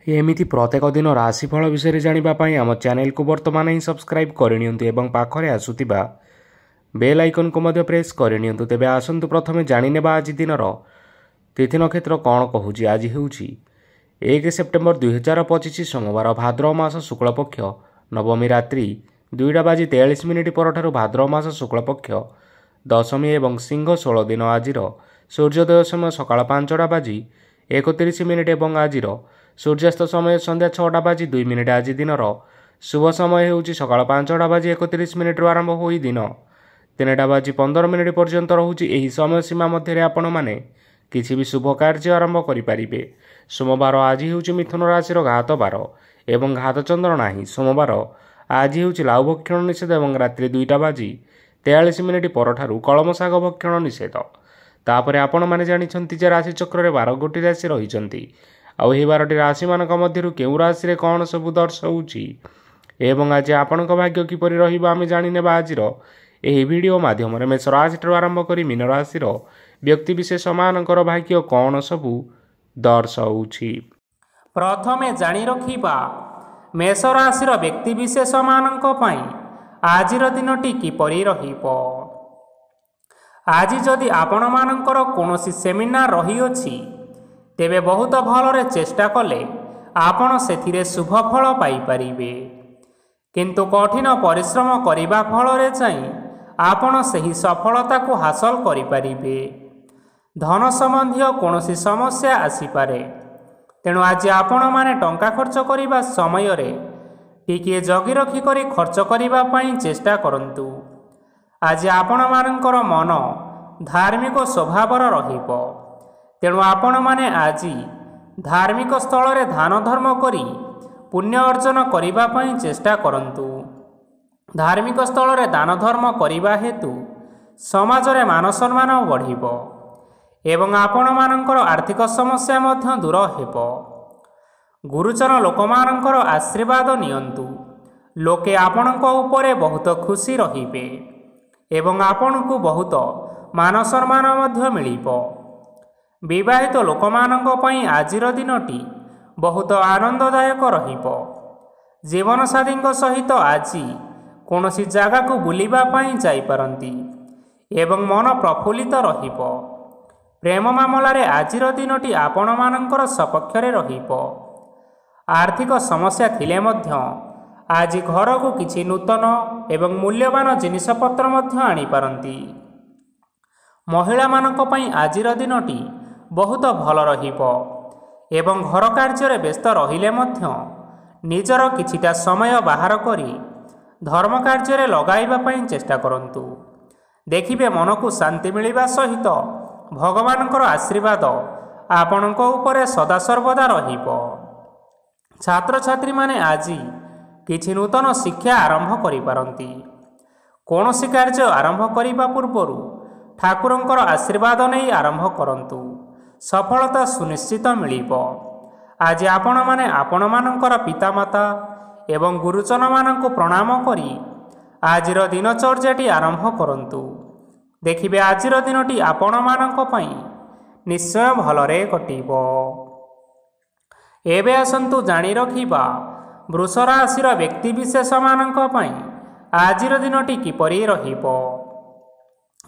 एमिति प्रत्येक दिन राशिफल विषय जानिबा पई आम चैनल को वर्तमान ही सब्सक्राइब करनियंतु एवं पाखरे आसुतिबा बेल आइकन को मध्य प्रेस करनियंतु। तेबे आसंतु प्रथमे जानिनेबा आज दिनर तिथि नक्षत्र कौन कहूची। आज हेउची 1 सेप्टेम्बर 2025 सोमवार भाद्रव मास शुक्लपक्ष नवमी रात्रि 2:43 परठारु भाद्रव मास शुक्लपक्ष दशमी एवं सिंह 16 दिन। आज सूर्योदय समय सकाळ 5:31 एवं आज सूर्यास्त समय संध्या 6:02। आज दिनर शुभ समय हेउची सकाळ 5:31 आरंभ होई दिन 3:15 पर्यंत रहुची। एही समय सीमा मध्य आपण माने किसी भी शुभ कार्य आरंभ करिपारिबे। सोमवार आज हेउची मिथुन राशि घात बार एवं घात चंद्र नाही। सोमवार आज हेउची लाउ भक्षण निषेध एवं रात्रि 2:43 परठारु कलम शाग भक्षण निषेध। तापरे आपण माने जानिछंती जे राशि चक्र रे 12 गोटी राशि रहिछंती। आउ एही 12टी राशि मानक मध्यरु केउ राशि रे कोन सब दर्शाउची एवं आज आपणक भाग्य किपरि रहिबो आमे जानिनेबा आजिर एही वीडियो माध्यम रे। मेष राशि आरंभ करी मीन राशि व्यक्ति विशेष मानकर भाग्य कोन सब दर्शाउची। प्रथमे जानि रखिबा मेष राशि व्यक्ति विशेष मानक पई आजिर दिनटी किपरि रहिबो। आज जदि आपण मानकर कोनोसी सेमिनार रहिअछि तेबे बहुत भलरे चेष्टा कले आपण सेथिरे शुभ फल पाई परिबे। किंतु कठिन परिश्रम करिबा फलरे चाहिँ आपण सही सफलता को हासिल करि परिबे। धन संबंधी कोनोसी समस्या आसी पारे, तेणु आज आपण माने टंका खर्च करिबा समय रे टिके जगी रखी करी खर्च करिबा पई चेष्टा करंतु। आज आपण मानकर मन धार्मिक स्वभावर रहिबो, तेणु आपण माने आज धार्मिक स्थल रे दान धर्म करी पुण्य अर्जन करिबा पई चेष्टा करंतु। धार्मिक स्थल रे दान धर्म करिबा हेतु समाज रे मान सम्मान बढ़िबो एवं आपण मानकर आर्थिक समस्या मध्य दूर हेबो। गुरुजन लोकमानकर आशीर्वाद नियंतु। लोके आपणक उपरे बहुत खुशी रहिबे एवं आपणकु बहुत मान सम्मान मध्य मिलिबो। विवाहित लोकमानक पई आजिर दिनटी बहुत आनंददायक रहिबो। जीवन साथीଙ୍କ सहित आज कोनोसी जागा को बुलिबा पई जाई पारंती एवं मन प्रफुल्लित रहिबो। प्रेम मामला रे आजिर दिनटी आपण मानकर सपक्ष रे रहिबो। आर्थिक समस्या थिले मध्य आज घर को किछि नूतन एवं मूल्यवान जिनिसपत्र मध्य आनी पारंती। महिला मानक पई आजिर दिनटी बहुत भल रहिबो एवं घर कार्य रे व्यस्त रहिले मध्य निजर किछिटा समय बाहर करी धर्म कार्य रे लगाइबा पई चेष्टा करंतु। देखिबे मन को शांति मिलिबा सहित भगवानकर आशीर्वाद आपणक उपरे सदा सर्वदा रहिबो। छात्र छात्री माने आज किछि नूतन शिक्षा आरंभ करि पारंती। कोनोसी कार्य आरंभ करिबा पूर्वरु ठाकुरंकर आशीर्वाद नै आरंभ करंतु। सफलता सुनिश्चित मिलिबो। आज आपण माने आपण मानकर पितामाता एवं गुरुजन मानक प्रणाम करी आजिर दिनचर्याटी आरंभ करंतु। देखिबे आजिर दिनटी आपण मानक पई निश्चय भलरे कटिबो। एबे आसंतु जानि रखिबा वृष राशि व्यक्ति विशेष मानक पई आजिर दिनटी किपरि रहिबो।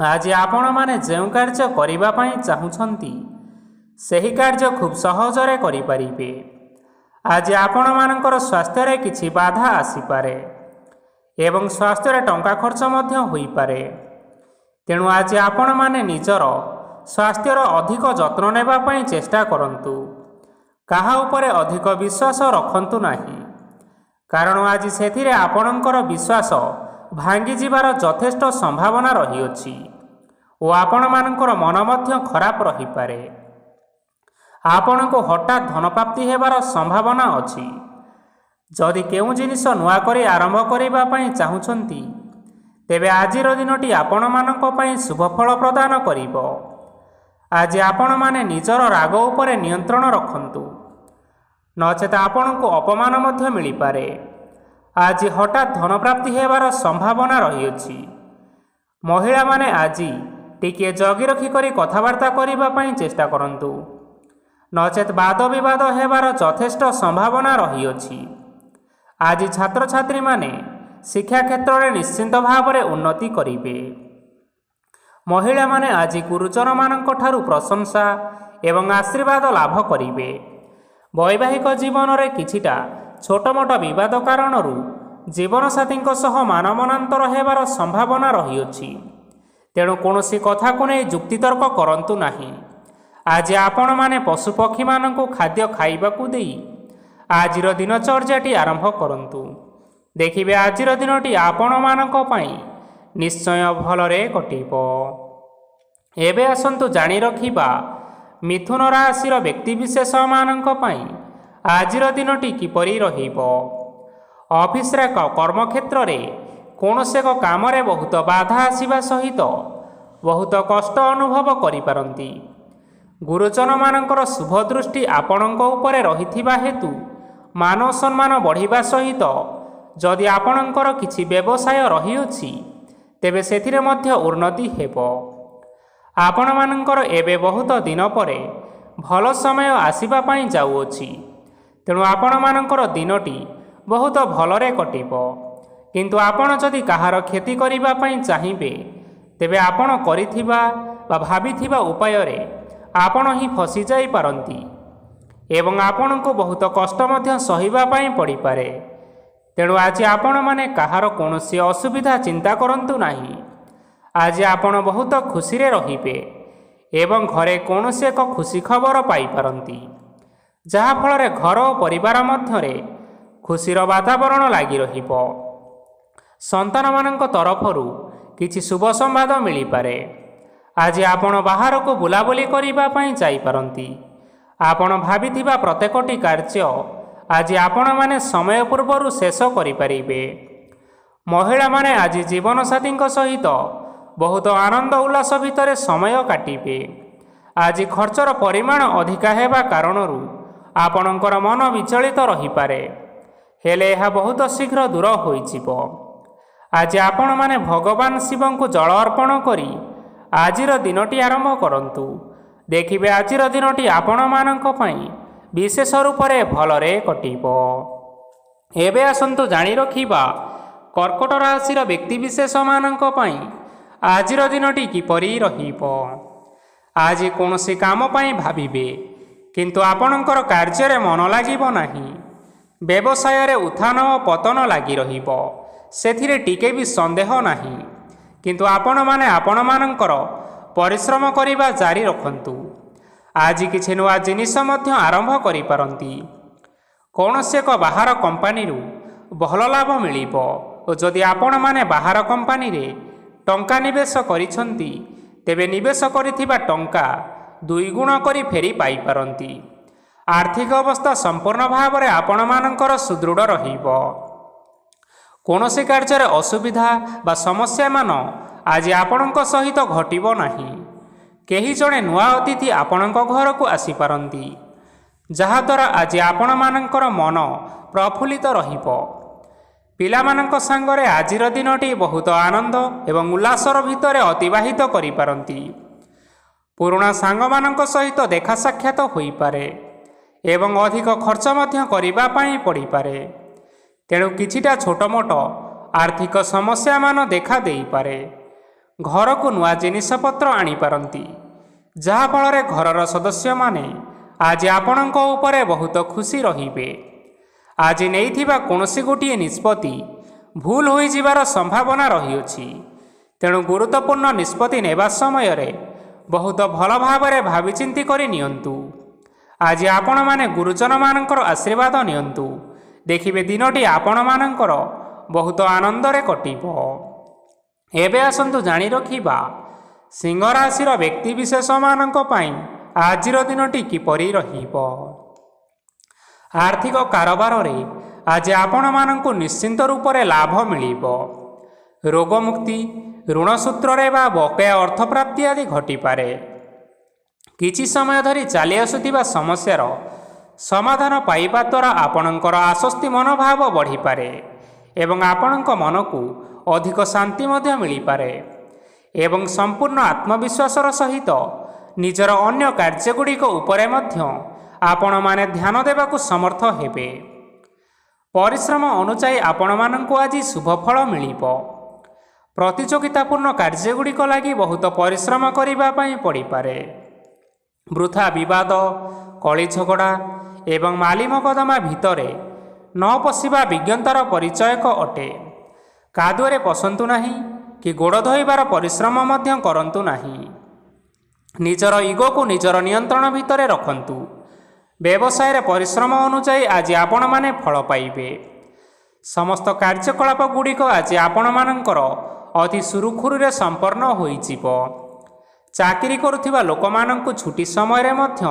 आज आपण माने जेउ कार्य करिबा पई चाहुछंती सही कार्य खूब सहजरे करि परिबे। आज आपण मानकर स्वास्थ्य रे किछि बाधा आसी पारे एवं स्वास्थ्य रे टंका खर्च मध्य होई पारे। तेणु आज आपण माने निजर स्वास्थ्यर अधिक जत्न नेबा पई चेष्टा करंतु। काहा उपरे अधिक विश्वास रखंतु नाही, कारण आज सेथिरे आपणकर विश्वास भांगी जिबार यथेष्ट संभावना रहिअछि ओ आपण मानकर मन मध्य खराब रहि पारे। आपण को हठात धन प्राप्ति हेबार संभावना अछि। जदि केउ जिनिस नुआ करी आरंभ करिबा पई चाहुछंती तेबे आजिर दिनटी आपण मानक पई शुभ फल प्रदान करिबो। आज आपण माने निजर राग उपरे नियंत्रण रखंतु, नचेत आपण को अपमान मध्य मिली पारे। आज हठात धन प्राप्ति हेबार संभावना रहिअछि। महिला माने आज टिके जगी रखी करी कथावार्ता करिबा पई चेष्टा करंतु। ନଚେତ୍ ବାଦ ବିବାଦ ହେବାର ଯଥେଷ୍ଟ ସମ୍ଭାବନା ରହିଅଛି। ଆଜି ଛାତ୍ରଛାତ୍ରୀମାନେ ଶିକ୍ଷା କ୍ଷେତ୍ରରେ ନିଶ୍ଚିନ୍ତ ଭାବରେ ଉନ୍ନତି କରିବେ। ମହିଳାମାନେ ଆଜି ଗୁରୁଜନମାନଙ୍କ ଠାରୁ ପ୍ରଶଂସା ଏବଂ ଆଶୀର୍ବାଦ ଲାଭ କରିବେ। ବୈବାହିକ ଜୀବନରେ କିଛିଟା ଛୋଟମୋଟ ବିବାଦ କାରଣରୁ ଜୀବନସାଥୀଙ୍କ ସହ ମାନମନାନ୍ତର ହେବାର ସମ୍ଭାବନା ରହିଅଛି। ତେଣୁ କୌଣସି କଥାକୁ ନେଇ ଯୁକ୍ତିତର୍କ କରନ୍ତୁ ନାହିଁ। ଆଜି ଆପଣମାନେ ପଶୁପକ୍ଷୀମାନଙ୍କୁ ଖାଦ୍ୟ ଖାଇବାକୁ ଦେଇ ଆଜିର ଦିନଚର୍ଯ୍ୟାଟି ଆରମ୍ଭ କରନ୍ତୁ। ଦେଖିବେ ଆଜିର ଦିନଟି ଆପଣମାନଙ୍କ ପାଇଁ ନିଶ୍ଚୟ ଭଲରେ କଟିବ। ଏବେ ଆସନ୍ତୁ ଜାଣି ରଖିବା ମିଥୁନ ରାଶିର ବ୍ୟକ୍ତିବିଶେଷମାନଙ୍କ ପାଇଁ ଆଜିର ଦିନଟି କିପରି ରହିବ। ଅଫିସରେ କର୍ମକ୍ଷେତ୍ରରେ କୌଣସି ଏକ କାମରେ ବହୁତ ବାଧା ଆସିବା ସହିତ ବହୁତ କଷ୍ଟ ଅନୁଭବ କରିପାରନ୍ତି। ଗୁରୁଜନମାନଙ୍କର ଶୁଭ ଦୃଷ୍ଟି ଆପଣଙ୍କ ଉପରେ ରହିଥିବା ହେତୁ ମାନ ସମ୍ମାନ ବଢ଼ିବା ସହିତ ଯଦି ଆପଣଙ୍କର କିଛି ବ୍ୟବସାୟ ରହିଅଛି ତେବେ ସେଥିରେ ମଧ୍ୟ ଉନ୍ନତି ହେବ। ଆପଣମାନଙ୍କର ଏବେ ବହୁତ ଦିନ ପରେ ଭଲ ସମୟ ଆସିବା ପାଇଁ ଯାଉଅଛି। ତେଣୁ ଆପଣମାନଙ୍କର ଦିନଟି ବହୁତ ଭଲରେ କଟିବ। କିନ୍ତୁ ଆପଣ ଯଦି କାହାର କ୍ଷତି କରିବା ପାଇଁ ଚାହିଁବେ ତେବେ ଆପଣ କରିଥିବା ବା ଭାବିଥିବା ଉପାୟରେ ଆପଣ ହିଁ ଫସିଯାଇପାରନ୍ତି ଏବଂ ଆପଣଙ୍କୁ ବହୁତ କଷ୍ଟ ମଧ୍ୟ ସହିବା ପାଇଁ ପଡ଼ିପାରେ। ତେଣୁ ଆଜି ଆପଣମାନେ କାହାର କୌଣସି ଅସୁବିଧା ଚିନ୍ତା କରନ୍ତୁ ନାହିଁ। ଆଜି ଆପଣ ବହୁତ ଖୁସିରେ ରହିବେ ଏବଂ ଘରେ କୌଣସି ଏକ ଖୁସି ଖବର ପାଇପାରନ୍ତି, ଯାହାଫଳରେ ଘର ଓ ପରିବାର ମଧ୍ୟରେ ଖୁସିର ବାତାବରଣ ଲାଗି ରହିବ। ସନ୍ତାନମାନଙ୍କ ତରଫରୁ କିଛି ଶୁଭ ସମ୍ବାଦ ମିଳିପାରେ। ଆଜି ଆପଣ ବାହାରକୁ ବୁଲାବୁଲି କରିବା ପାଇଁ ଯାଇପାରନ୍ତି। ଆପଣ ଭାବିଥିବା ପ୍ରତ୍ୟେକଟି କାର୍ଯ୍ୟ ଆଜି ଆପଣମାନେ ସମୟ ପୂର୍ବରୁ ଶେଷ କରିପାରିବେ। ମହିଳାମାନେ ଆଜି ଜୀବନସାଥୀଙ୍କ ସହିତ ବହୁତ ଆନନ୍ଦ ଉଲ୍ଲାସ ଭିତରେ ସମୟ କାଟିବେ। ଆଜି ଖର୍ଚ୍ଚର ପରିମାଣ ଅଧିକା ହେବା କାରଣରୁ ଆପଣଙ୍କର ମନ ବିଚଳିତ ରହିପାରେ, ହେଲେ ଏହା ବହୁତ ଶୀଘ୍ର ଦୂର ହୋଇଯିବ। ଆଜି ଆପଣମାନେ ଭଗବାନ ଶିବଙ୍କୁ ଜଳ ଅର୍ପଣ କରି ଆଜିର ଦିନଟି ଆରମ୍ଭ କରନ୍ତୁ। ଦେଖିବେ ଆଜିର ଦିନଟି ଆପଣମାନଙ୍କ ପାଇଁ ବିଶେଷ ରୂପରେ ଭଲରେ କଟିବ। ଏବେ ଆସନ୍ତୁ ଜାଣି ରଖିବା କର୍କଟ ରାଶିର ବ୍ୟକ୍ତିବିଶେଷମାନଙ୍କ ପାଇଁ ଆଜିର ଦିନଟି କିପରି ରହିବ। ଆଜି କୌଣସି କାମ ପାଇଁ ଭାବିବେ, କିନ୍ତୁ ଆପଣଙ୍କର କାର୍ଯ୍ୟରେ ମନ ଲାଗିବ ନାହିଁ। ବ୍ୟବସାୟରେ ଉତ୍ଥାନ ଓ ପତନ ଲାଗି ରହିବ, ସେଥିରେ ଟିକେ ବି ସନ୍ଦେହ ନାହିଁ। କିନ୍ତୁ ଆପଣମାନେ ଆପଣମାନଙ୍କର ପରିଶ୍ରମ କରିବା ଜାରି ରଖନ୍ତୁ। ଆଜି କିଛି ନୂଆ ଜିନିଷ ମଧ୍ୟ ଆରମ୍ଭ କରିପାରନ୍ତି। କୌଣସି ଏକ ବାହାର କମ୍ପାନୀରୁ ଭଲ ଲାଭ ମିଳିବ ଓ ଯଦି ଆପଣମାନେ ବାହାର କମ୍ପାନୀରେ ଟଙ୍କା ନିବେଶ କରିଛନ୍ତି ତେବେ ନିବେଶ କରିଥିବା ଟଙ୍କା 2 ଗୁଣ କରି ଫେରି ପାଇପାରନ୍ତି। ଆର୍ଥିକ ଅବସ୍ଥା ସମ୍ପୂର୍ଣ୍ଣ ଭାବରେ ଆପଣମାନଙ୍କର ସୁଦୃଢ଼ ରହିବ। କୌଣସି କାର୍ଯ୍ୟରେ ଅସୁବିଧା ବା ସମସ୍ୟାମାନ ଆଜି ଆପଣଙ୍କ ସହିତ ଘଟିବ ନାହିଁ। କେହି ଜଣେ ନୂଆ ଅତିଥି ଆପଣଙ୍କ ଘରକୁ ଆସିପାରନ୍ତି, ଯାହାଦ୍ୱାରା ଆଜି ଆପଣମାନଙ୍କର ମନ ପ୍ରଫୁଲ୍ଲିତ ରହିବ। ପିଲାମାନଙ୍କ ସାଙ୍ଗରେ ଆଜିର ଦିନଟି ବହୁତ ଆନନ୍ଦ ଏବଂ ଉଲ୍ଲାସର ଭିତରେ ଅତିବାହିତ କରିପାରନ୍ତି। ପୁରୁଣା ସାଙ୍ଗମାନଙ୍କ ସହିତ ଦେଖା ସାକ୍ଷାତ ହୋଇପାରେ ଏବଂ ଅଧିକ ଖର୍ଚ୍ଚ ମଧ୍ୟ କରିବା ପାଇଁ ପଡ଼ିପାରେ। ତେଣୁ କିଛିଟା ଛୋଟମୋଟ ଆର୍ଥିକ ସମସ୍ୟାମାନ ଦେଖା ଦେଇପାରେ। ଘରକୁ ନୂଆ ଜିନିଷପତ୍ର ଆଣିପାରନ୍ତି, ଯାହାଫଳରେ ଘରର ସଦସ୍ୟମାନେ ଆଜି ଆପଣଙ୍କ ଉପରେ ବହୁତ ଖୁସି ରହିବେ। ଆଜି ନେଇଥିବା କୌଣସି ଗୋଟିଏ ନିଷ୍ପତ୍ତି ଭୁଲ ହୋଇଯିବାର ସମ୍ଭାବନା ରହିଅଛି। ତେଣୁ ଗୁରୁତ୍ୱପୂର୍ଣ୍ଣ ନିଷ୍ପତ୍ତି ନେବା ସମୟରେ ବହୁତ ଭଲ ଭାବରେ ଭାବିଚିନ୍ତି କରି ନିଅନ୍ତୁ। ଆଜି ଆପଣମାନେ ଗୁରୁଜନମାନଙ୍କର ଆଶୀର୍ବାଦ ନିଅନ୍ତୁ। ଦେଖିବେ ଦିନଟି ଆପଣମାନଙ୍କର ବହୁତ ଆନନ୍ଦରେ କଟିବ। ଏବେ ଆସନ୍ତୁ ଜାଣି ରଖିବା ସିଂହ ରାଶିର ବ୍ୟକ୍ତିବିଶେଷମାନଙ୍କ ପାଇଁ ଆଜିର ଦିନଟି କିପରି ରହିବ। ଆର୍ଥିକ କାରବାରରେ ଆଜି ଆପଣମାନଙ୍କୁ ନିଶ୍ଚିନ୍ତ ରୂପରେ ଲାଭ ମିଳିବ। ରୋଗମୁକ୍ତି, ଋଣ ସୂତ୍ରରେ ବା ବକେୟା ଅର୍ଥପ୍ରାପ୍ତି ଆଦି ଘଟିପାରେ। କିଛି ସମୟ ଧରି ଚାଲି ଆସୁଥିବା ସମସ୍ୟାର ସମାଧାନ ପାଇବା ଦ୍ୱାରା ଆପଣଙ୍କର ଆଶ୍ୱସ୍ତି ମନୋଭାବ ବଢ଼ିପାରେ ଏବଂ ଆପଣଙ୍କ ମନକୁ ଅଧିକ ଶାନ୍ତି ମଧ୍ୟ ମିଳିପାରେ ଏବଂ ସମ୍ପୂର୍ଣ୍ଣ ଆତ୍ମବିଶ୍ୱାସର ସହିତ ନିଜର ଅନ୍ୟ କାର୍ଯ୍ୟଗୁଡ଼ିକ ଉପରେ ମଧ୍ୟ ଆପଣମାନେ ଧ୍ୟାନ ଦେବାକୁ ସମର୍ଥ ହେବେ। ପରିଶ୍ରମ ଅନୁଯାୟୀ ଆପଣମାନଙ୍କୁ ଆଜି ଶୁଭଫଳ ମିଳିବ। ପ୍ରତିଯୋଗିତାପୂର୍ଣ୍ଣ କାର୍ଯ୍ୟଗୁଡ଼ିକ ଲାଗି ବହୁତ ପରିଶ୍ରମ କରିବା ପାଇଁ ପଡ଼ିପାରେ। ବୃଥା ବିବାଦ, କଳି ଝଗଡ଼ା ଏବଂ ମାଲି ମକଦ୍ଦମା ଭିତରେ ନ ପଶିବା ବିଜ୍ଞତାର ପରିଚୟକ ଅଟେ। କାଦୁଅରେ ପଶନ୍ତୁ ନାହିଁ କି ଗୋଡ଼ ଧୋଇବାର ପରିଶ୍ରମ ମଧ୍ୟ କରନ୍ତୁ ନାହିଁ। ନିଜର ଇଗୋକୁ ନିଜର ନିୟନ୍ତ୍ରଣ ଭିତରେ ରଖନ୍ତୁ। ବ୍ୟବସାୟରେ ପରିଶ୍ରମ ଅନୁଯାୟୀ ଆଜି ଆପଣମାନେ ଫଳ ପାଇବେ। ସମସ୍ତ କାର୍ଯ୍ୟକଳାପ ଗୁଡ଼ିକ ଆଜି ଆପଣମାନଙ୍କର ଅତି ସୁରୁଖୁରୁରେ ସମ୍ପନ୍ନ ହୋଇଯିବ। ଚାକିରି କରୁଥିବା ଲୋକମାନଙ୍କୁ ଛୁଟି ସମୟରେ ମଧ୍ୟ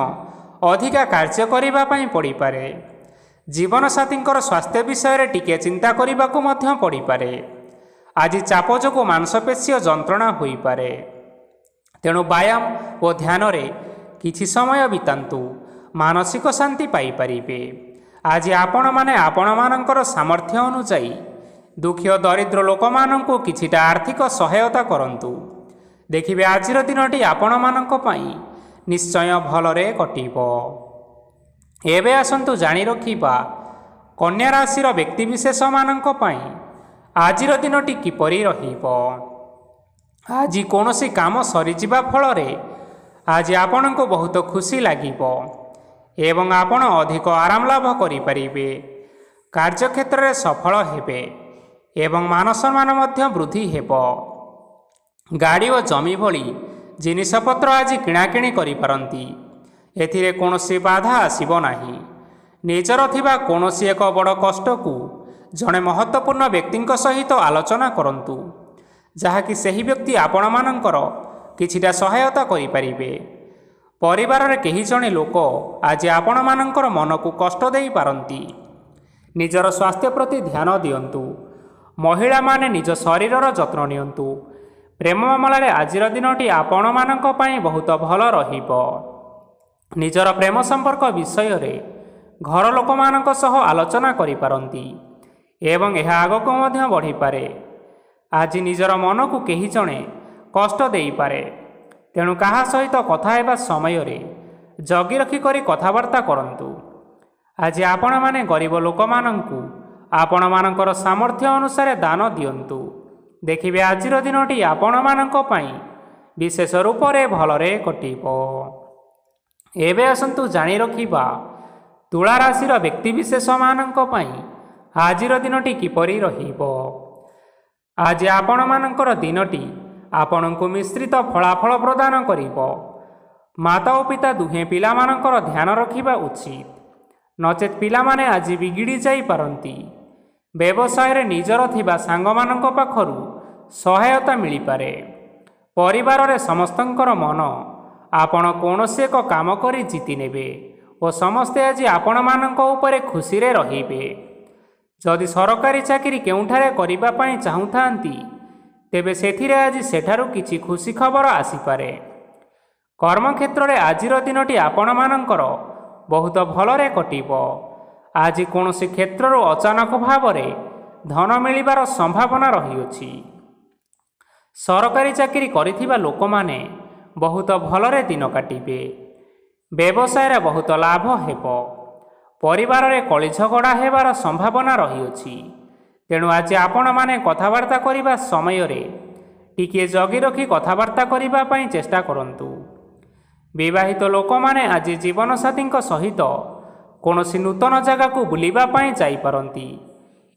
ଅଧିକା କାର୍ଯ୍ୟ କରିବା ପାଇଁ ପଡ଼ିପାରେ। ଜୀବନସାଥୀଙ୍କର ସ୍ୱାସ୍ଥ୍ୟ ବିଷୟରେ ଟିକିଏ ଚିନ୍ତା କରିବାକୁ ମଧ୍ୟ ପଡ଼ିପାରେ। ଆଜି ଚାପ ଯୋଗୁଁ ମାଂସପେଶୀୟ ଯନ୍ତ୍ରଣା ହୋଇପାରେ। ତେଣୁ ବ୍ୟାୟାମ ଓ ଧ୍ୟାନରେ କିଛି ସମୟ ବିତାନ୍ତୁ, ମାନସିକ ଶାନ୍ତି ପାଇପାରିବେ। ଆଜି ଆପଣମାନେ ଆପଣମାନଙ୍କର ସାମର୍ଥ୍ୟ ଅନୁଯାୟୀ ଦୁଃଖୀ ଓ ଦରିଦ୍ର ଲୋକମାନଙ୍କୁ କିଛିଟା ଆର୍ଥିକ ସହାୟତା କରନ୍ତୁ। ଦେଖିବେ ଆଜିର ଦିନଟି ଆପଣମାନଙ୍କ ପାଇଁ ନିଶ୍ଚୟ ଭଲରେ କଟିବ। ଏବେ ଆସନ୍ତୁ ଜାଣି ରଖିବା କନ୍ୟା ରାଶିର ବ୍ୟକ୍ତିବିଶେଷମାନଙ୍କ ପାଇଁ ଆଜିର ଦିନଟି କିପରି ରହିବ। ଆଜି କୌଣସି କାମ ସରିଯିବା ଫଳରେ ଆଜି ଆପଣଙ୍କୁ ବହୁତ ଖୁସି ଲାଗିବ ଏବଂ ଆପଣ ଅଧିକ ଆରାମ ଲାଭ କରିପାରିବେ। କାର୍ଯ୍ୟକ୍ଷେତ୍ରରେ ସଫଳ ହେବେ ଏବଂ ମାନସମ୍ମାନ ମଧ୍ୟ ବୃଦ୍ଧି ହେବ। ଗାଡ଼ି ଓ ଜମି ଭଳି ଜିନିଷପତ୍ର ଆଜି କିଣାକିଣି କରିପାରନ୍ତି। ଏଥିରେ କୌଣସି ବାଧା ଆସିବ ନାହିଁ। ନିଜର ଥିବା କୌଣସି ଏକ ବଡ଼ କଷ୍ଟକୁ ଜଣେ ମହତ୍ତ୍ୱପୂର୍ଣ୍ଣ ବ୍ୟକ୍ତିଙ୍କ ସହିତ ଆଲୋଚନା କରନ୍ତୁ, ଯାହାକି ସେହି ବ୍ୟକ୍ତି ଆପଣମାନଙ୍କର କିଛିଟା ସହାୟତା କରିପାରିବେ। ପରିବାରରେ କେହି ଜଣେ ଲୋକ ଆଜି ଆପଣମାନଙ୍କର ମନକୁ କଷ୍ଟ ଦେଇପାରନ୍ତି। ନିଜର ସ୍ୱାସ୍ଥ୍ୟ ପ୍ରତି ଧ୍ୟାନ ଦିଅନ୍ତୁ। ମହିଳାମାନେ ନିଜ ଶରୀରର ଯତ୍ନ ନିଅନ୍ତୁ। ପ୍ରେମ ମାମଲାରେ ଆଜିର ଦିନଟି ଆପଣମାନଙ୍କ ପାଇଁ ବହୁତ ଭଲ ରହିବ। ନିଜର ପ୍ରେମ ସମ୍ପର୍କ ବିଷୟରେ ଘର ଲୋକମାନଙ୍କ ସହ ଆଲୋଚନା କରିପାରନ୍ତି ଏବଂ ଏହା ଆଗକୁ ମଧ୍ୟ ବଢ଼ିପାରେ। ଆଜି ନିଜର ମନକୁ କେହି ଜଣେ କଷ୍ଟ ଦେଇପାରେ, ତେଣୁ କାହା ସହିତ କଥା ହେବା ସମୟରେ ଜଗି ରଖି କରି କଥାବାର୍ତ୍ତା କରନ୍ତୁ। ଆଜି ଆପଣମାନେ ଗରିବ ଲୋକମାନଙ୍କୁ ଆପଣମାନଙ୍କର ସାମର୍ଥ୍ୟ ଅନୁସାରେ ଦାନ ଦିଅନ୍ତୁ। ଦେଖିବେ ଆଜିର ଦିନଟି ଆପଣମାନଙ୍କ ପାଇଁ ବିଶେଷ ରୂପରେ ଭଲରେ କଟିବ। ଏବେ ଆସନ୍ତୁ ଜାଣି ରଖିବା ତୁଳା ରାଶିର ବ୍ୟକ୍ତିବିଶେଷମାନଙ୍କ ପାଇଁ ଆଜିର ଦିନଟି କିପରି ରହିବ। ଆଜି ଆପଣମାନଙ୍କର ଦିନଟି ଆପଣଙ୍କୁ ମିଶ୍ରିତ ଫଳାଫଳ ପ୍ରଦାନ କରିବ। ମାତା ଓ ପିତା ଦୁହେଁ ପିଲାମାନଙ୍କର ଧ୍ୟାନ ରଖିବା ଉଚିତ, ନଚେତ୍ ପିଲାମାନେ ଆଜି ବିଗିଡ଼ି ଯାଇପାରନ୍ତି। ବ୍ୟବସାୟରେ ନିଜର ଥିବା ସାଙ୍ଗମାନଙ୍କ ପାଖରୁ ସହାୟତା ମିଳିପାରେ। ପରିବାରରେ ସମସ୍ତଙ୍କର ମନ ଆପଣ କୌଣସି ଏକ କାମ କରି ଜିତି ନେବେ ଓ ସମସ୍ତେ ଆଜି ଆପଣମାନଙ୍କ ଉପରେ ଖୁସିରେ ରହିବେ। ଯଦି ସରକାରୀ ଚାକିରି କେଉଁଠାରେ କରିବା ପାଇଁ ଚାହୁଁଥାନ୍ତି, ତେବେ ସେଥିରେ ଆଜି ସେଠାରୁ କିଛି ଖୁସି ଖବର ଆସିପାରେ। କର୍ମକ୍ଷେତ୍ରରେ ଆଜିର ଦିନଟି ଆପଣମାନଙ୍କର ବହୁତ ଭଲରେ କଟିବ। ଆଜି କୌଣସି କ୍ଷେତ୍ରରୁ ଅଚାନକ ଭାବରେ ଧନ ମିଳିବାର ସମ୍ଭାବନା ରହିଅଛି। ସରକାରୀ ଚାକିରି କରିଥିବା ଲୋକମାନେ ବହୁତ ଭଲରେ ଦିନ କାଟିବେ। ବ୍ୟବସାୟରେ ବହୁତ ଲାଭ ହେବ। ପରିବାରରେ କଳି ଝଗଡ଼ା ହେବାର ସମ୍ଭାବନା ରହିଅଛି। ତେଣୁ ଆଜି ଆପଣମାନେ କଥାବାର୍ତ୍ତା କରିବା ସମୟରେ ଟିକିଏ ଜଗି ରଖି କଥାବାର୍ତ୍ତା କରିବା ପାଇଁ ଚେଷ୍ଟା କରନ୍ତୁ। ବିବାହିତ ଲୋକମାନେ ଆଜି ଜୀବନସାଥୀଙ୍କ ସହିତ କୌଣସି ନୂତନ ଜାଗାକୁ ବୁଲିବା ପାଇଁ ଯାଇପାରନ୍ତି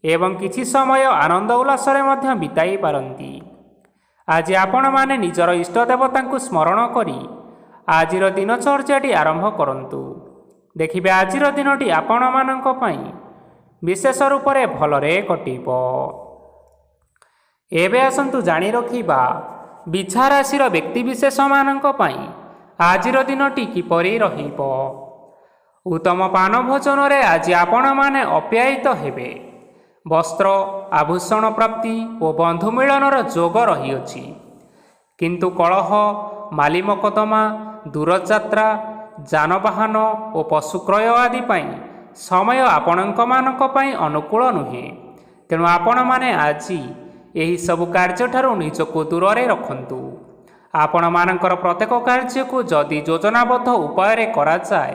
ଏବଂ କିଛି ସମୟ ଆନନ୍ଦ ଉଲ୍ଲାସରେ ମଧ୍ୟ ବିତାଇ ପାରନ୍ତି। ଆଜି ଆପଣମାନେ ନିଜର ଇଷ୍ଟ ଦେବତାଙ୍କୁ ସ୍ମରଣ କରି ଆଜିର ଦିନଚର୍ଯ୍ୟାଟି ଆରମ୍ଭ କରନ୍ତୁ। ଦେଖିବେ ଆଜିର ଦିନଟି ଆପଣମାନଙ୍କ ପାଇଁ ବିଶେଷ ରୂପରେ ଭଲରେ କଟିବ। ଏବେ ଆସନ୍ତୁ ଜାଣି ରଖିବା ବିଛା ରାଶିର ବ୍ୟକ୍ତିବିଶେଷମାନଙ୍କ ପାଇଁ ଆଜିର ଦିନଟି କିପରି ରହିବ। ଉତ୍ତମ ପାନ ଭୋଜନରେ ଆଜି ଆପଣମାନେ ଅପ୍ୟାୟିତ ହେବେ। ବସ୍ତ୍ର ଆଭୂଷଣ ପ୍ରାପ୍ତି ଓ ବନ୍ଧୁ ମିଳନର ଯୋଗ ରହିଅଛି। କିନ୍ତୁ କଳହ, ମାଲି ମକଦ୍ଦମା, ଦୂରଯାତ୍ରା, ଯାନବାହନ ଓ ପଶୁ କ୍ରୟ ଆଦି ପାଇଁ ସମୟ ଆପଣମାନଙ୍କ ପାଇଁ ଅନୁକୂଳ ନୁହେଁ। ତେଣୁ ଆପଣମାନେ ଆଜି ଏହି ସବୁ କାର୍ଯ୍ୟଠାରୁ ନିଜକୁ ଦୂରରେ ରଖନ୍ତୁ। ଆପଣମାନଙ୍କର ପ୍ରତ୍ୟେକ କାର୍ଯ୍ୟକୁ ଯଦି ଯୋଜନାବଦ୍ଧ ଉପାୟରେ କରାଯାଏ,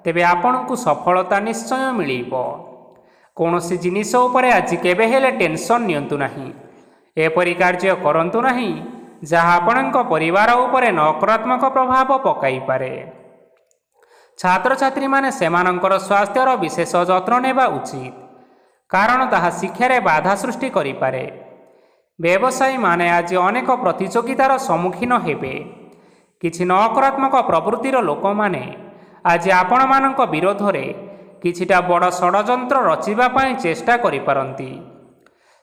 ତେବେ ଆପଣଙ୍କୁ ସଫଳତା ନିଶ୍ଚୟ ମିଳିବ। କୌଣସି ଜିନିଷ ଉପରେ ଆଜି କେବେ ହେଲେ ଟେନସନ୍ ନିଅନ୍ତୁ ନାହିଁ। ଏପରି କାର୍ଯ୍ୟ କରନ୍ତୁ ନାହିଁ ଯାହା ଆପଣଙ୍କ ପରିବାର ଉପରେ ନକାରାତ୍ମକ ପ୍ରଭାବ ପକାଇପାରେ। ଛାତ୍ରଛାତ୍ରୀମାନେ ସେମାନଙ୍କର ସ୍ୱାସ୍ଥ୍ୟର ବିଶେଷ ଯତ୍ନ ନେବା ଉଚିତ, କାରଣ ତାହା ଶିକ୍ଷାରେ ବାଧା ସୃଷ୍ଟି କରିପାରେ। ବ୍ୟବସାୟୀମାନେ ଆଜି ଅନେକ ପ୍ରତିଯୋଗିତାର ସମ୍ମୁଖୀନ ହେବେ। କିଛି ନକାରାତ୍ମକ ପ୍ରବୃତ୍ତିର ଲୋକମାନେ ଆଜି ଆପଣମାନଙ୍କ ବିରୋଧରେ କିଛିଟା ବଡ଼ ଷଡ଼ଯନ୍ତ୍ର ରଚିବା ପାଇଁ ଚେଷ୍ଟା କରିପାରନ୍ତି।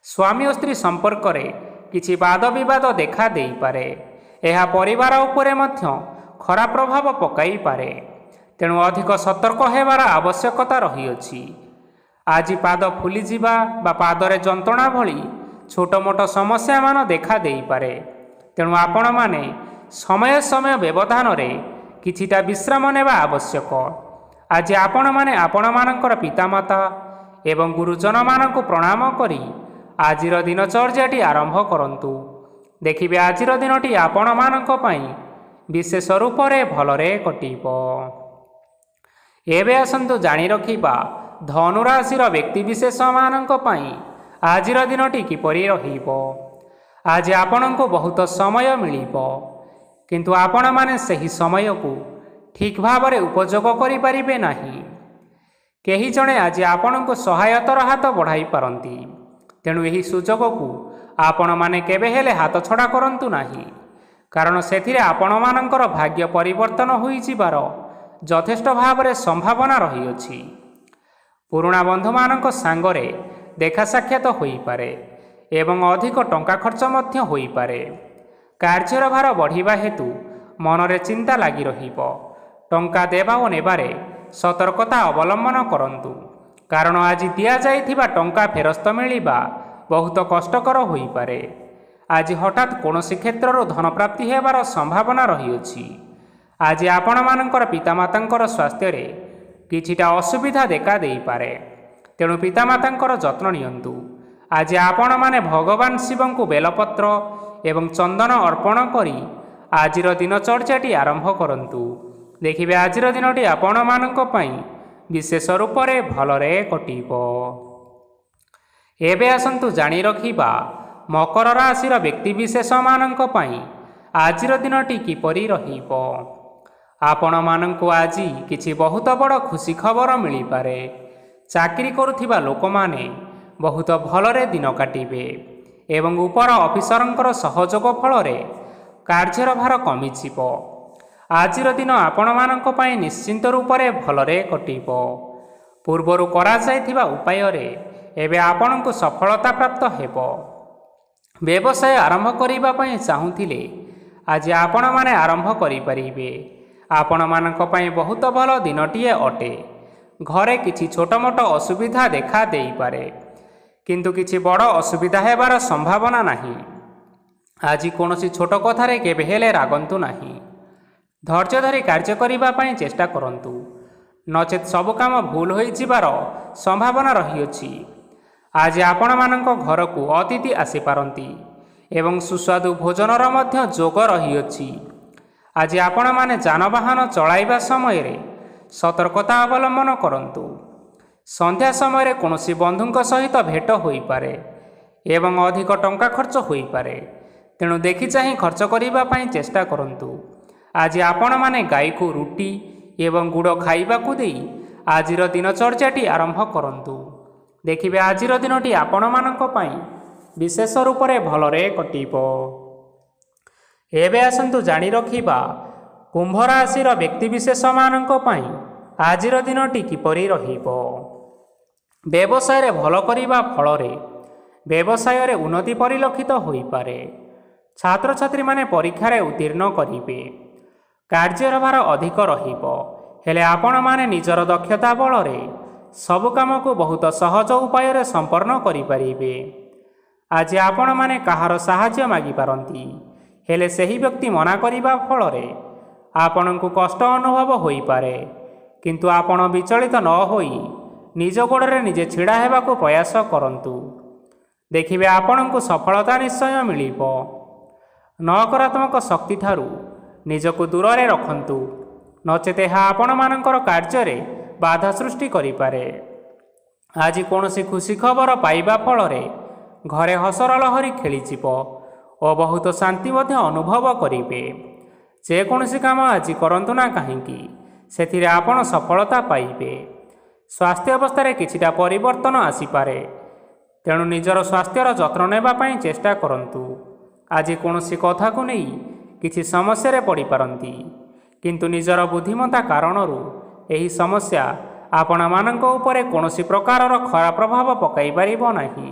ସ୍ୱାମୀ ଓ ସ୍ତ୍ରୀ ସମ୍ପର୍କରେ କିଛି ବାଦବିବାଦ ଦେଖା ଦେଇପାରେ। ଏହା ପରିବାର ଉପରେ ମଧ୍ୟ ଖରାପ ପ୍ରଭାବ ପକାଇପାରେ। ତେଣୁ ଅଧିକ ସତର୍କ ହେବାର ଆବଶ୍ୟକତା ରହିଅଛି। ଆଜି ପାଦ ଫୁଲିଯିବା ବା ପାଦରେ ଯନ୍ତ୍ରଣା ଭଳି ଛୋଟ ମୋଟ ସମସ୍ୟାମାନ ଦେଖା ଦେଇପାରେ। ତେଣୁ ଆପଣମାନେ ସମୟ ସମୟ ବ୍ୟବଧାନରେ କିଛିଟା ବିଶ୍ରାମ ନେବା ଆବଶ୍ୟକ। ଆଜି ଆପଣମାନେ ଆପଣମାନଙ୍କର ପିତାମାତା ଏବଂ ଗୁରୁଜନମାନଙ୍କୁ ପ୍ରଣାମ କରି ଆଜିର ଦିନଚର୍ଯ୍ୟାଟି ଆରମ୍ଭ କରନ୍ତୁ। ଦେଖିବେ ଆଜିର ଦିନଟି ଆପଣମାନଙ୍କ ପାଇଁ ବିଶେଷ ରୂପରେ ଭଲରେ କଟିବ। ଏବେ ଆସନ୍ତୁ ଜାଣି ରଖିବା ଧନୁରାଶିର ବ୍ୟକ୍ତିବିଶେଷମାନଙ୍କ ପାଇଁ ଆଜିର ଦିନଟି କିପରି ରହିବ। ଆଜି ଆପଣଙ୍କୁ ବହୁତ ସମୟ ମିଳିବ, କିନ୍ତୁ ଆପଣମାନେ ସେହି ସମୟକୁ ଠିକ୍ ଭାବରେ ଉପଯୋଗ କରିପାରିବେ ନାହିଁ। କେହି ଜଣେ ଆଜି ଆପଣଙ୍କୁ ସହାୟତାର ହାତ ବଢ଼ାଇ ପାରନ୍ତି। ତେଣୁ ଏହି ସୁଯୋଗକୁ ଆପଣମାନେ କେବେ ହେଲେ ହାତଛଡ଼ା କରନ୍ତୁ ନାହିଁ, କାରଣ ସେଥିରେ ଆପଣମାନଙ୍କର ଭାଗ୍ୟ ପରିବର୍ତ୍ତନ ହୋଇଯିବାର ଯଥେଷ୍ଟ ଭାବରେ ସମ୍ଭାବନା ରହିଅଛି। ପୁରୁଣା ବନ୍ଧୁମାନଙ୍କ ସାଙ୍ଗରେ ଦେଖା ସାକ୍ଷାତ ହୋଇପାରେ ଏବଂ ଅଧିକ ଟଙ୍କା ଖର୍ଚ୍ଚ ମଧ୍ୟ ହୋଇପାରେ। କାର୍ଯ୍ୟର ଭାର ବଢ଼ିବା ହେତୁ ମନରେ ଚିନ୍ତା ଲାଗି ରହିବ। ଟଙ୍କା ଦେବା ଓ ନେବାରେ ସତର୍କତା ଅବଲମ୍ବନ କରନ୍ତୁ, କାରଣ ଆଜି ଦିଆଯାଇଥିବା ଟଙ୍କା ଫେରସ୍ତ ମିଳିବା ବହୁତ କଷ୍ଟକର ହୋଇପାରେ। ଆଜି ହଠାତ୍ କୌଣସି କ୍ଷେତ୍ରରୁ ଧନପ୍ରାପ୍ତି ହେବାର ସମ୍ଭାବନା ରହିଅଛି। ଆଜି ଆପଣମାନଙ୍କର ପିତାମାତାଙ୍କର ସ୍ୱାସ୍ଥ୍ୟରେ କିଛିଟା ଅସୁବିଧା ଦେଖା ଦେଇପାରେ। ତେଣୁ ପିତାମାତାଙ୍କର ଯତ୍ନ ନିଅନ୍ତୁ। ଆଜି ଆପଣମାନେ ଭଗବାନ ଶିବଙ୍କୁ ବେଲପତ୍ର ଏବଂ ଚନ୍ଦନ ଅର୍ପଣ କରି ଆଜିର ଦିନଚର୍ଯ୍ୟାଟି ଆରମ୍ଭ କରନ୍ତୁ। ଦେଖିବେ ଆଜିର ଦିନଟି ଆପଣମାନଙ୍କ ପାଇଁ ବିଶେଷ ରୂପରେ ଭଲରେ କଟିବ। ଏବେ ଆସନ୍ତୁ ଜାଣି ରଖିବା ମକର ରାଶିର ବ୍ୟକ୍ତିବିଶେଷମାନଙ୍କ ପାଇଁ ଆଜିର ଦିନଟି କିପରି ରହିବ। ଆପଣମାନଙ୍କୁ ଆଜି କିଛି ବହୁତ ବଡ଼ ଖୁସି ଖବର ମିଳିପାରେ। ଚାକିରି କରୁଥିବା ଲୋକମାନେ ବହୁତ ଭଲରେ ଦିନ କାଟିବେ ଏବଂ ଉପର ଅଫିସରଙ୍କର ସହଯୋଗ ଫଳରେ କାର୍ଯ୍ୟର ଭାର କମିଯିବ। ଆଜିର ଦିନ ଆପଣମାନଙ୍କ ପାଇଁ ନିଶ୍ଚିନ୍ତ ରୂପରେ ଭଲରେ କଟିବ। ପୂର୍ବରୁ କରାଯାଇଥିବା ଉପାୟରେ ଏବେ ଆପଣଙ୍କୁ ସଫଳତା ପ୍ରାପ୍ତ ହେବ। ବ୍ୟବସାୟ ଆରମ୍ଭ କରିବା ପାଇଁ ଚାହୁଁଥିଲେ ଆଜି ଆପଣମାନେ ଆରମ୍ଭ କରିପାରିବେ। ଆପଣମାନଙ୍କ ପାଇଁ ବହୁତ ଭଲ ଦିନଟିଏ ଅଟେ। ଘରେ କିଛି ଛୋଟ ମୋଟ ଅସୁବିଧା ଦେଖା ଦେଇପାରେ, କିନ୍ତୁ କିଛି ବଡ଼ ଅସୁବିଧା ହେବାର ସମ୍ଭାବନା ନାହିଁ। ଆଜି କୌଣସି ଛୋଟ କଥାରେ କେବେ ହେଲେ ରାଗନ୍ତୁ ନାହିଁ। ଧୈର୍ଯ୍ୟ ଧରି କାର୍ଯ୍ୟ କରିବା ପାଇଁ ଚେଷ୍ଟା କରନ୍ତୁ, ନଚେତ୍ ସବୁ କାମ ଭୁଲ ହୋଇଯିବାର ସମ୍ଭାବନା ରହିଅଛି। ଆଜି ଆପଣମାନଙ୍କ ଘରକୁ ଅତିଥି ଆସିପାରନ୍ତି ଏବଂ ସୁସ୍ୱାଦୁ ଭୋଜନର ମଧ୍ୟ ଯୋଗ ରହିଅଛି। ଆଜି ଆପଣମାନେ ଯାନବାହନ ଚଳାଇବା ସମୟରେ ସତର୍କତା ଅବଲମ୍ବନ କରନ୍ତୁ। ସନ୍ଧ୍ୟା ସମୟରେ କୌଣସି ବନ୍ଧୁଙ୍କ ସହିତ ଭେଟ ହୋଇପାରେ ଏବଂ ଅଧିକ ଟଙ୍କା ଖର୍ଚ୍ଚ ହୋଇପାରେ। ତେଣୁ ଦେଖି ଚାହିଁ ଖର୍ଚ୍ଚ କରିବା ପାଇଁ ଚେଷ୍ଟା କରନ୍ତୁ। ଆଜି ଆପଣମାନେ ଗାଈକୁ ରୁଟି ଏବଂ ଗୁଡ଼ ଖାଇବାକୁ ଦେଇ ଆଜିର ଦିନଚର୍ଯ୍ୟାଟି ଆରମ୍ଭ କରନ୍ତୁ। ଦେଖିବେ ଆଜିର ଦିନଟି ଆପଣମାନଙ୍କ ପାଇଁ ବିଶେଷ ରୂପରେ ଭଲରେ କଟିବ। ଏବେ ଆସନ୍ତୁ ଜାଣି ରଖିବା କୁମ୍ଭ ରାଶିର ବ୍ୟକ୍ତିବିଶେଷମାନଙ୍କ ପାଇଁ ଆଜିର ଦିନଟି କିପରି ରହିବ। ବ୍ୟବସାୟରେ ଭଲ କରିବା ଫଳରେ ବ୍ୟବସାୟରେ ଉନ୍ନତି ପରିଲକ୍ଷିତ ହୋଇପାରେ। ଛାତ୍ରଛାତ୍ରୀମାନେ ପରୀକ୍ଷାରେ ଉତ୍ତୀର୍ଣ୍ଣ କରିବେ। କାର୍ଯ୍ୟର ଭାର ଅଧିକ ରହିବ, ହେଲେ ଆପଣମାନେ ନିଜର ଦକ୍ଷତା ବଳରେ ସବୁ କାମକୁ ବହୁତ ସହଜ ଉପାୟରେ ସମ୍ପନ୍ନ କରିପାରିବେ। ଆଜି ଆପଣମାନେ କାହାର ସାହାଯ୍ୟ ମାଗିପାରନ୍ତି, ହେଲେ ସେହି ବ୍ୟକ୍ତି ମନା କରିବା ଫଳରେ ଆପଣଙ୍କୁ କଷ୍ଟ ଅନୁଭବ ହୋଇପାରେ। କିନ୍ତୁ ଆପଣ ବିଚଳିତ ନ ହୋଇ ନିଜ ଗୋଡ଼ରେ ନିଜେ ଛିଡ଼ା ହେବାକୁ ପ୍ରୟାସ କରନ୍ତୁ। ଦେଖିବେ ଆପଣଙ୍କୁ ସଫଳତା ନିଶ୍ଚୟ ମିଳିବ। ନକାରାତ୍ମକ ଶକ୍ତିଠାରୁ ନିଜକୁ ଦୂରରେ ରଖନ୍ତୁ। ନଚେତ୍ ଏହା ଆପଣମାନଙ୍କର କାର୍ଯ୍ୟରେ ବାଧା ସୃଷ୍ଟି କରିପାରେ। ଆଜି କୌଣସି ଖୁସି ଖବର ପାଇବା ଫଳରେ ଘରେ ହସର ଲହରୀ ଖେଳିଯିବ ଓ ବହୁତ ଶାନ୍ତି ମଧ୍ୟ ଅନୁଭବ କରିବେ। ଯେକୌଣସି କାମ ଆଜି କରନ୍ତୁ ନା କାହିଁକି ସେଥିରେ ଆପଣ ସଫଳତା ପାଇବେ। ସ୍ୱାସ୍ଥ୍ୟ ଅବସ୍ଥାରେ କିଛିଟା ପରିବର୍ତ୍ତନ ଆସିପାରେ, ତେଣୁ ନିଜର ସ୍ୱାସ୍ଥ୍ୟର ଯତ୍ନ ନେବା ପାଇଁ ଚେଷ୍ଟା କରନ୍ତୁ। ଆଜି କୌଣସି କଥାକୁ ନେଇ କିଛି ସମସ୍ୟାରେ ପଡ଼ିପାରନ୍ତି, କିନ୍ତୁ ନିଜର ବୁଦ୍ଧିମତ୍ତା କାରଣରୁ ଏହି ସମସ୍ୟା ଆପଣମାନଙ୍କ ଉପରେ କୌଣସି ପ୍ରକାରର ଖରାପ ପ୍ରଭାବ ପକାଇ ପାରିବ ନାହିଁ।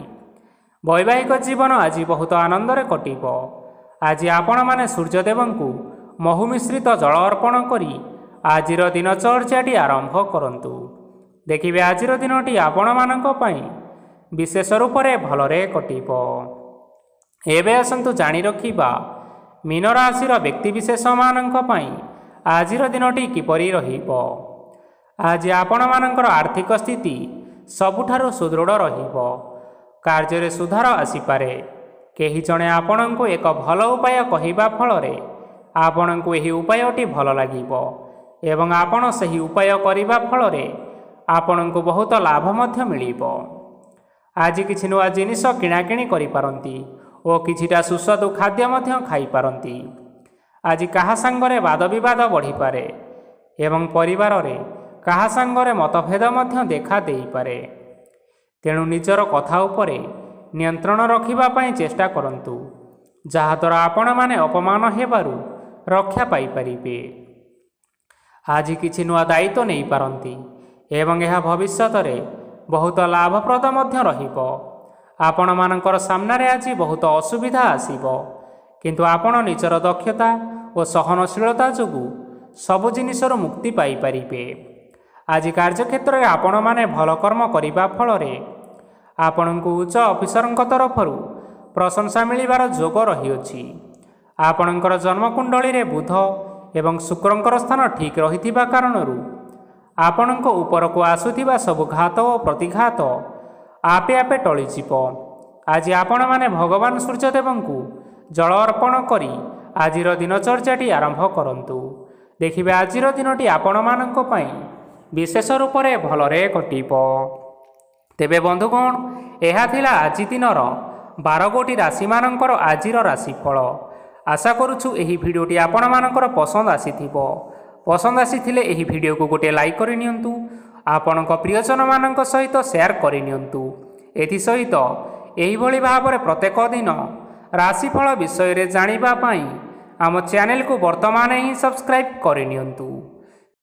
ବୈବାହିକ ଜୀବନ ଆଜି ବହୁତ ଆନନ୍ଦରେ କଟିବ। ଆଜି ଆପଣମାନେ ସୂର୍ଯ୍ୟଦେବଙ୍କୁ ମହୁ ମିଶ୍ରିତ ଜଳ ଅର୍ପଣ କରି ଆଜିର ଦିନଚର୍ଯ୍ୟାଟି ଆରମ୍ଭ କରନ୍ତୁ। ଦେଖିବେ ଆଜିର ଦିନଟି ଆପଣମାନଙ୍କ ପାଇଁ ବିଶେଷ ରୂପରେ ଭଲରେ କଟିବ। ଏବେ ଆସନ୍ତୁ ଜାଣି ରଖିବା ମୀନ ରାଶିର ବ୍ୟକ୍ତିବିଶେଷମାନଙ୍କ ପାଇଁ ଆଜିର ଦିନଟି କିପରି ରହିବ। ଆଜି ଆପଣମାନଙ୍କର ଆର୍ଥିକ ସ୍ଥିତି ସବୁଠାରୁ ସୁଦୃଢ଼ ରହିବ। କାର୍ଯ୍ୟରେ ସୁଧାର ଆସିପାରେ। କେହି ଜଣେ ଆପଣଙ୍କୁ ଏକ ଭଲ ଉପାୟ କହିବା ଫଳରେ ଆପଣଙ୍କୁ ଏହି ଉପାୟଟି ଭଲ ଲାଗିବ ଏବଂ ଆପଣ ସେହି ଉପାୟ କରିବା ଫଳରେ ଆପଣଙ୍କୁ ବହୁତ ଲାଭ ମଧ୍ୟ ମିଳିବ। ଆଜି କିଛି ନୂଆ ଜିନିଷ କିଣାକିଣି କରିପାରନ୍ତି ଓ କିଛିଟା ସୁସ୍ୱାଦୁ ଖାଦ୍ୟ ମଧ୍ୟ ଖାଇପାରନ୍ତି। ଆଜି କାହା ସାଙ୍ଗରେ ବାଦବିବାଦ ବଢ଼ିପାରେ ଏବଂ ପରିବାରରେ କାହା ସାଙ୍ଗରେ ମତଭେଦ ମଧ୍ୟ ଦେଖା ଦେଇପାରେ। ତେଣୁ ନିଜର କଥା ଉପରେ ନିୟନ୍ତ୍ରଣ ରଖିବା ପାଇଁ ଚେଷ୍ଟା କରନ୍ତୁ, ଯାହାଦ୍ୱାରା ଆପଣମାନେ ଅପମାନ ହେବାରୁ ରକ୍ଷା ପାଇପାରିବେ। ଆଜି କିଛି ନୂଆ ଦାୟିତ୍ୱ ନେଇପାରନ୍ତି ଏବଂ ଏହା ଭବିଷ୍ୟତରେ ବହୁତ ଲାଭପ୍ରଦ ମଧ୍ୟ ରହିବ। ଆପଣମାନଙ୍କର ସାମ୍ନାରେ ଆଜି ବହୁତ ଅସୁବିଧା ଆସିବ, କିନ୍ତୁ ଆପଣ ନିଜର ଦକ୍ଷତା ଓ ସହନଶୀଳତା ଯୋଗୁଁ ସବୁ ଜିନିଷରୁ ମୁକ୍ତି ପାଇପାରିବେ। ଆଜି କାର୍ଯ୍ୟକ୍ଷେତ୍ରରେ ଆପଣମାନେ ଭଲ କର୍ମ କରିବା ଫଳରେ ଆପଣଙ୍କୁ ଉଚ୍ଚ ଅଫିସରଙ୍କ ତରଫରୁ ପ୍ରଶଂସା ମିଳିବାର ଯୋଗ ରହିଅଛି। ଆପଣଙ୍କର ଜନ୍ମକୁଣ୍ଡଳୀରେ ବୁଧ ଏବଂ ଶୁକ୍ରଙ୍କର ସ୍ଥାନ ଠିକ୍ ରହିଥିବା କାରଣରୁ ଆପଣଙ୍କ ଉପରକୁ ଆସୁଥିବା ସବୁ ଘାତ ଓ ପ୍ରତିଘାତ ଆପେ ଆପେ ଟଳିଯିବ। ଆଜି ଆପଣମାନେ ଭଗବାନ ସୂର୍ଯ୍ୟଦେବଙ୍କୁ ଜଳ ଅର୍ପଣ କରି ଆଜିର ଦିନଚର୍ଯ୍ୟାଟି ଆରମ୍ଭ କରନ୍ତୁ। ଦେଖିବେ ଆଜିର ଦିନଟି ଆପଣମାନଙ୍କ ପାଇଁ ବିଶେଷ ରୂପରେ ଭଲରେ କଟିବ। ତେବେ ବନ୍ଧୁଗଣ, ଏହା ଥିଲା ଆଜି ଦିନର 12 ଗୋଟି ରାଶିମାନଙ୍କର ଆଜିର ରାଶିଫଳ। ଆଶା କରୁଛୁ ଏହି ଭିଡ଼ିଓଟି ଆପଣମାନଙ୍କର ପସନ୍ଦ ଆସିଥିବ। ପସନ୍ଦ ଆସିଥିଲେ ଏହି ଭିଡ଼ିଓକୁ ଗୋଟିଏ ଲାଇକ୍ କରିନିଅନ୍ତୁ। ଆପଣଙ୍କ ପ୍ରିୟଜନମାନଙ୍କ ସହିତ ସେୟାର କରିନିଅନ୍ତୁ। ଏଥିସହିତ ଏହିଭଳି ଭାବରେ ପ୍ରତ୍ୟେକ ଦିନ ରାଶିଫଳ ବିଷୟରେ ଜାଣିବା ପାଇଁ ଆମ ଚ୍ୟାନେଲକୁ ବର୍ତ୍ତମାନ ହିଁ ସବସ୍କ୍ରାଇବ୍ କରିନିଅନ୍ତୁ।